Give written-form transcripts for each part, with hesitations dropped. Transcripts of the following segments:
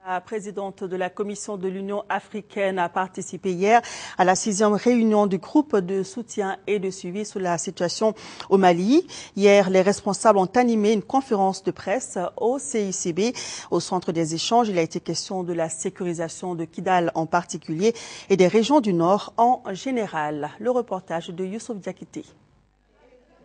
La présidente de la Commission de l'Union africaine a participé hier à la 6e réunion du groupe de soutien et de suivi sur la situation au Mali. Hier, les responsables ont animé une conférence de presse au CICB. Au centre des échanges, il a été question de la sécurisation de Kidal en particulier et des régions du Nord en général. Le reportage de Youssouf Diakité.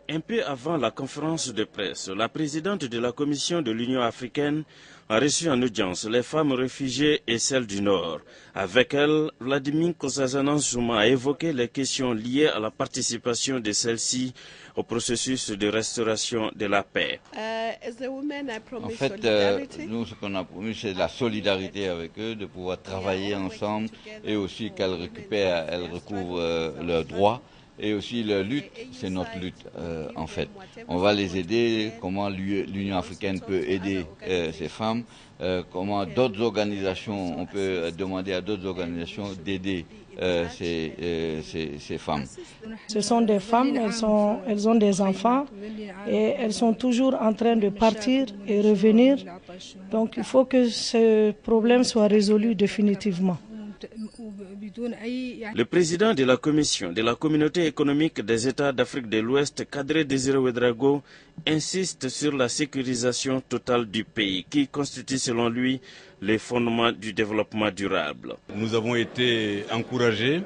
Un peu avant la conférence de presse, la présidente de la Commission de l'Union africaine a reçu en audience les femmes réfugiées et celles du Nord. Avec elle, Vladimir Nkosazana-Zuma a évoqué les questions liées à la participation de celles-ci au processus de restauration de la paix. En fait, nous, ce qu'on a promis, c'est la solidarité avec eux, de pouvoir travailler ensemble et aussi qu'elles recouvrent leurs droits. Et aussi la lutte, c'est notre lutte en fait. On va les aider, comment l'Union africaine peut aider ces femmes, comment d'autres organisations, on peut demander à d'autres organisations d'aider ces femmes. Ce sont des femmes, elles ont des enfants et elles sont toujours en train de partir et revenir. Donc il faut que ce problème soit résolu définitivement. Le président de la Commission de la Communauté économique des États d'Afrique de l'Ouest, Kadri Désiré Ouédraogo, insiste sur la sécurisation totale du pays, qui constitue selon lui les fondements du développement durable. Nous avons été encouragés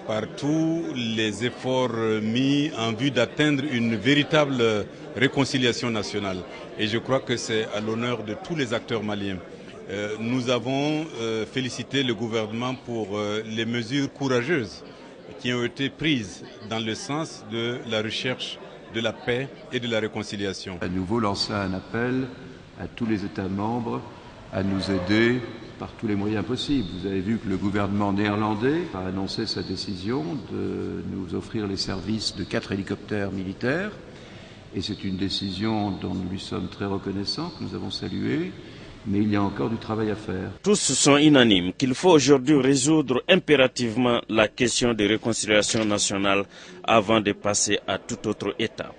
par tous les efforts mis en vue d'atteindre une véritable réconciliation nationale. Et je crois que c'est à l'honneur de tous les acteurs maliens. Nous avons félicité le gouvernement pour les mesures courageuses qui ont été prises dans le sens de la recherche de la paix et de la réconciliation. À nouveau lancer un appel à tous les États membres à nous aider par tous les moyens possibles. Vous avez vu que le gouvernement néerlandais a annoncé sa décision de nous offrir les services de 4 hélicoptères militaires. Et c'est une décision dont nous lui sommes très reconnaissants, que nous avons saluée. Mais il y a encore du travail à faire. Tous sont unanimes qu'il faut aujourd'hui résoudre impérativement la question de réconciliation nationale avant de passer à toute autre étape.